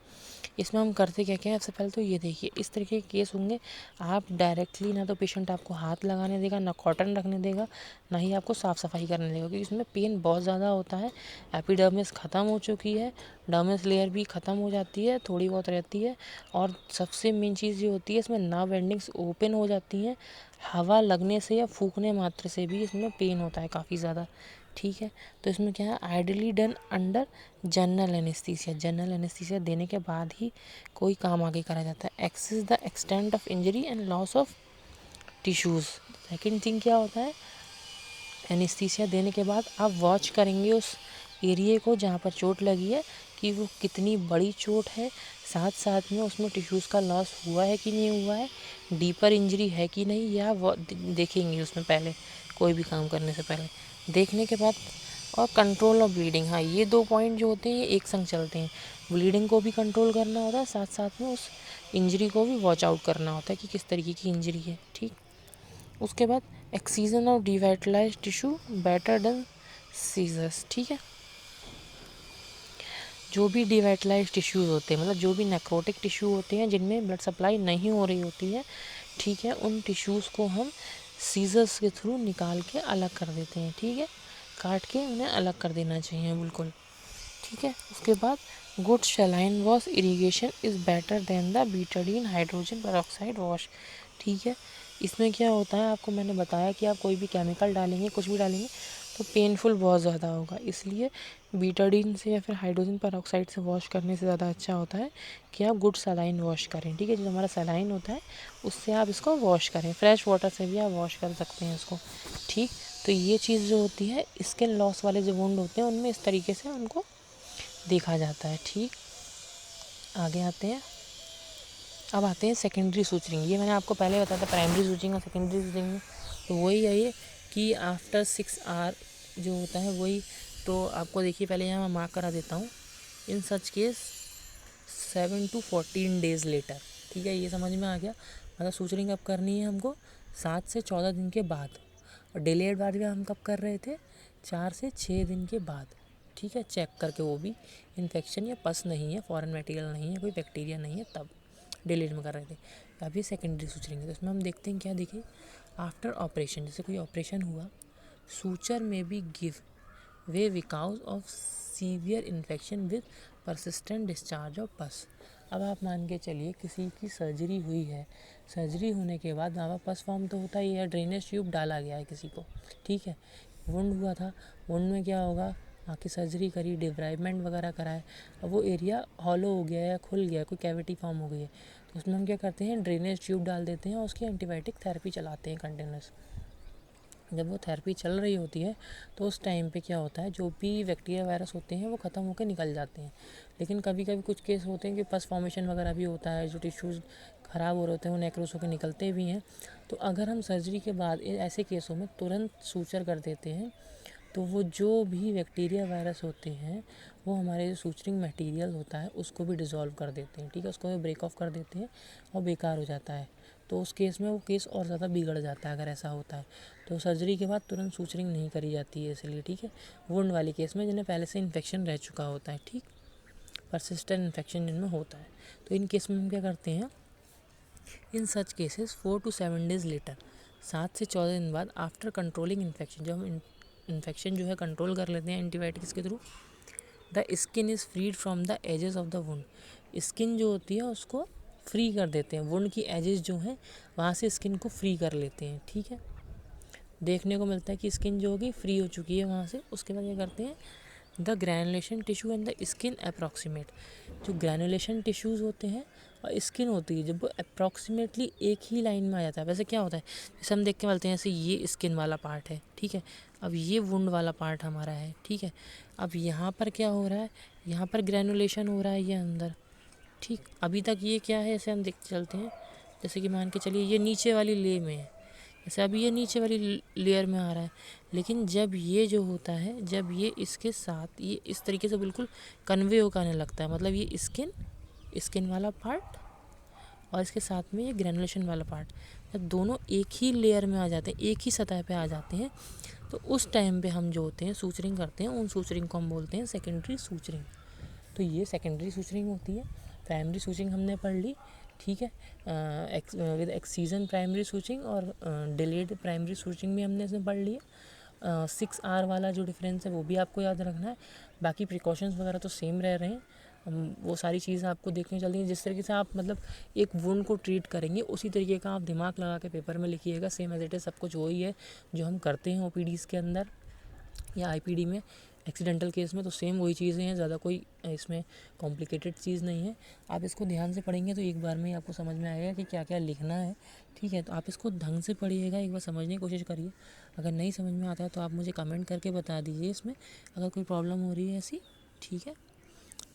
इसमें हम करते क्या क्या है, सबसे पहले तो ये देखिए, इस तरीके के केस होंगे, आप डायरेक्टली ना तो पेशेंट आपको हाथ लगाने देगा, ना कॉटन रखने देगा, ना ही आपको साफ़ सफाई करने देगा, क्योंकि इसमें पेन बहुत ज़्यादा होता है। एपिडर्मिस ख़त्म हो चुकी है, डर्मिस लेयर भी ख़त्म हो जाती है, थोड़ी बहुत रहती है, और सबसे मेन चीज़ ये होती है इसमें नर्व एंडिंग्स ओपन हो जाती हैं। हवा लगने से या फूंकने मात्र से भी इसमें पेन होता है काफ़ी ज़्यादा, ठीक है। तो इसमें क्या है, ideally done under general anaesthesia. General anaesthesia देने के बाद ही कोई काम आगे करा जाता है। Assess the extent of injury and loss of tissues. Second thing क्या होता है, एनेस्थीसिया देने के बाद आप वॉच करेंगे उस एरिए को जहाँ पर चोट लगी है कि वो कितनी बड़ी चोट है, साथ साथ में उसमें टिश्यूज़ का लॉस हुआ है कि नहीं हुआ है, डीपर इंजरी है कि नहीं, या वो देखेंगे उसमें पहले, कोई भी काम करने से पहले। देखने के बाद और कंट्रोल ऑफ ब्लीडिंग, हाँ ये 2 पॉइंट जो होते हैं ये एक संग चलते हैं। ब्लीडिंग को भी कंट्रोल करना होता है, साथ साथ में उस इंजरी को भी वॉच आउट करना होता है कि किस तरीके की इंजरी है, ठीक। उसके बाद excision of devitalize tissue better than scissors, ठीक है। जो भी डिवाइटलाइज टिश्यूज़ होते हैं, मतलब जो भी नेक्रोटिक टिश्यू होते हैं जिनमें ब्लड सप्लाई नहीं हो रही होती है, ठीक है, उन टिश्यूज़ को हम सीजर्स के थ्रू निकाल के अलग कर देते हैं, ठीक है। काट के उन्हें अलग कर देना चाहिए बिल्कुल, ठीक है। उसके बाद good saline wash irrigation is better than the Betadine hydrogen peroxide wash, ठीक है। इसमें क्या होता है, आपको मैंने बताया कि आप कोई भी केमिकल डालेंगे, कुछ भी डालेंगे तो पेनफुल बहुत ज़्यादा होगा, इसलिए बीटाडीन से या फिर हाइड्रोजन पेरोक्साइड से वॉश करने से ज़्यादा अच्छा होता है कि आप गुड सलाइन वॉश करें, ठीक है। जो हमारा सलाइन होता है उससे आप इसको वॉश करें, फ्रेश वाटर से भी आप वॉश कर सकते हैं इसको, ठीक। तो ये चीज़ जो होती है, स्किन लॉस वाले जो वुंड होते हैं उनमें इस तरीके से उनको देखा जाता है, ठीक। आगे आते हैं, अब आते हैं सेकेंडरी सूचरिंग। ये मैंने आपको पहले बताया था प्राइमरी सूचरिंग और सेकेंडरी सूचरिंग में, तो वही है ये कि आफ्टर 6 आवर जो होता है वही। तो आपको देखिए, पहले यहाँ मैं मार्क करा देता हूँ, in such case 7 to 14 days later, ठीक है। ये समझ में आ गया, मतलब सूचरिंग कब करनी है हमको, 7 से 14 दिन के बाद, और डिलेड बार भी हम कब कर रहे थे, 4 से 6 दिन के बाद, ठीक है। चेक करके, वो भी इन्फेक्शन या पस नहीं है, फॉरेन मटेरियल नहीं है, कोई बैक्टीरिया नहीं है, तब डिलेड में कर रहे थे। अब ये सेकेंडरी सूचरिंग है, तो इसमें हम देखते हैं क्या, देखिए आफ्टर ऑपरेशन, जैसे कोई ऑपरेशन हुआ, suture may be give way because of severe infection with persistent discharge of pus. अब आप मान के चलिए किसी की सर्जरी हुई है, सर्जरी होने के बाद वहाँ पर पस फॉर्म तो होता ही है, ड्रेनेज ट्यूब डाला गया है किसी को, ठीक है। वुंड हुआ था, वुंड में क्या होगा, वहाँ की सर्जरी करी, डिब्राइवमेंट वगैरह कराए, अब वो एरिया हॉलो हो गया है या खुल गया है, कोई कैविटी फॉर्म हो गई है, तो उसमें हम क्या करते हैं, ड्रेनेज ट्यूब डाल देते हैं और उसकी एंटीबायोटिक थेरेपी चलाते हैं कंटिन्यूस। जब वो थेरेपी चल रही होती है तो उस टाइम पे क्या होता है, जो भी बैक्टीरिया वायरस होते हैं वो ख़त्म होकर निकल जाते हैं। लेकिन कभी कभी कुछ केस होते हैं कि पस फॉर्मेशन वगैरह भी होता है, जो टिश्यूज़ ख़राब हो रहे होते हैं वो नेक्रोस होकर निकलते भी हैं। तो अगर हम सर्जरी के बाद ऐसे केसों में तुरंत सूचर कर देते हैं, तो वो जो भी बैक्टीरिया वायरस होते हैं वो हमारे जो सूचरिंग मटेरियल होता है उसको भी डिज़ोल्व कर देते हैं, ठीक है, उसको भी ब्रेक ऑफ कर देते हैं और बेकार हो जाता है। तो उस केस में वो केस और ज़्यादा बिगड़ जाता है अगर ऐसा होता है। तो सर्जरी के बाद तुरंत सूचरिंग नहीं करी जाती है इसलिए, ठीक है। वुंड वाले केस में जिन्हें पहले से इन्फेक्शन रह चुका होता है, ठीक, परसिस्टेंट इन्फेक्शन जिनमें होता है, तो इन केस में हम क्या करते हैं, in such cases 4 to 7 days later, 7 से 14 दिन बाद, आफ्टर कंट्रोलिंग इन्फेक्शन, जब हम इन्फेक्शन जो है कंट्रोल कर लेते हैं एंटीबायोटिक्स के through, the skin is freed from the edges of the wound. Skin जो होती है उसको फ्री कर देते हैं, वुंड की एजेस जो हैं वहाँ से स्किन को फ्री कर लेते हैं, ठीक है। देखने को मिलता है कि स्किन जो होगी फ्री हो चुकी है वहाँ से। उसके बाद क्या करते हैं, the granulation tissue and the skin approximate. जो ग्रैनुलेशन टिश्यूज़ होते हैं और स्किन होती है, जब वो अप्रॉक्सीमेटली एक ही लाइन में आ जाता है, वैसे क्या होता है, जैसे हम देख के बोलते हैं जैसे ये स्किन वाला पार्ट है, ठीक है, अब ये वुंड वाला पार्ट हमारा है, ठीक है। अब यहाँ पर क्या हो रहा है, यहाँ पर ग्रैनुलेशन हो रहा है ये अंदर, ठीक। अभी तक ये क्या है, ऐसे हम देखते चलते हैं, जैसे कि मान के चलिए ये नीचे वाली ले में है, जैसे अभी ये नीचे वाली लेयर में आ रहा है, लेकिन जब ये जो होता है, जब ये इसके साथ ये इस तरीके से बिल्कुल कन्वे होकर आने लगता है, मतलब ये स्किन वाला पार्ट और इसके साथ में ये ग्रैनुलेशन वाला पार्ट, जब दोनों एक ही लेयर में आ जाते हैं, एक ही सतह पे आ जाते हैं, तो उस टाइम पे हम जो होते हैं सूचरिंग करते हैं, उन सूचरिंग को हम बोलते हैं सेकेंडरी सूचरिंग। तो ये सेकेंडरी सूचरिंग होती है। प्राइमरी सूचरिंग हमने पढ़ ली, ठीक है, विद एक्सीजन प्राइमरी सूचरिंग और डिलेड प्राइमरी सूचरिंग भी हमने इसमें पढ़ ली है। 6R वाला जो डिफरेंस है वो भी आपको याद रखना है। बाकी प्रिकॉशंस वगैरह तो सेम रह रहे हैं, वो सारी चीज़ें आपको देखनी चलती हैं। जिस तरीके से आप मतलब एक वुंड को ट्रीट करेंगे उसी तरीके का आप दिमाग लगा के पेपर में लिखिएगा। सेम एज इट इज़ सब कुछ वही है जो हम करते हैं ओपीडीज़ के अंदर या आईपीडी में, एक्सीडेंटल केस में तो सेम वही चीज़ें हैं, ज़्यादा कोई इसमें कॉम्प्लिकेटेड चीज़ नहीं है। आप इसको ध्यान से पढ़ेंगे तो एक बार में ही आपको समझ में आएगा कि क्या क्या लिखना है, ठीक है। तो आप इसको ढंग से पढ़िएगा, एक बार समझने की कोशिश करिए। अगर नहीं समझ में आता है तो आप मुझे कमेंट करके बता दीजिए इसमें, अगर कोई प्रॉब्लम हो रही है ऐसी, ठीक है।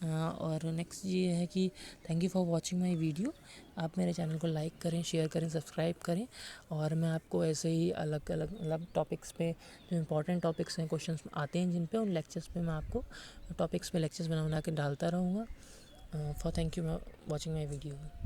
और नेक्स्ट ये है कि thank you for watching my video. आप मेरे चैनल को लाइक करें, शेयर करें, सब्सक्राइब करें, और मैं आपको ऐसे ही अलग अलग मतलब टॉपिक्स पे जो इंपॉर्टेंट टॉपिक्स हैं, क्वेश्चंस आते हैं जिन पे, उन लेक्चर्स पे मैं आपको टॉपिक्स पे लेक्चर्स बना बना के डालता रहूँगा। For thank you watching my video.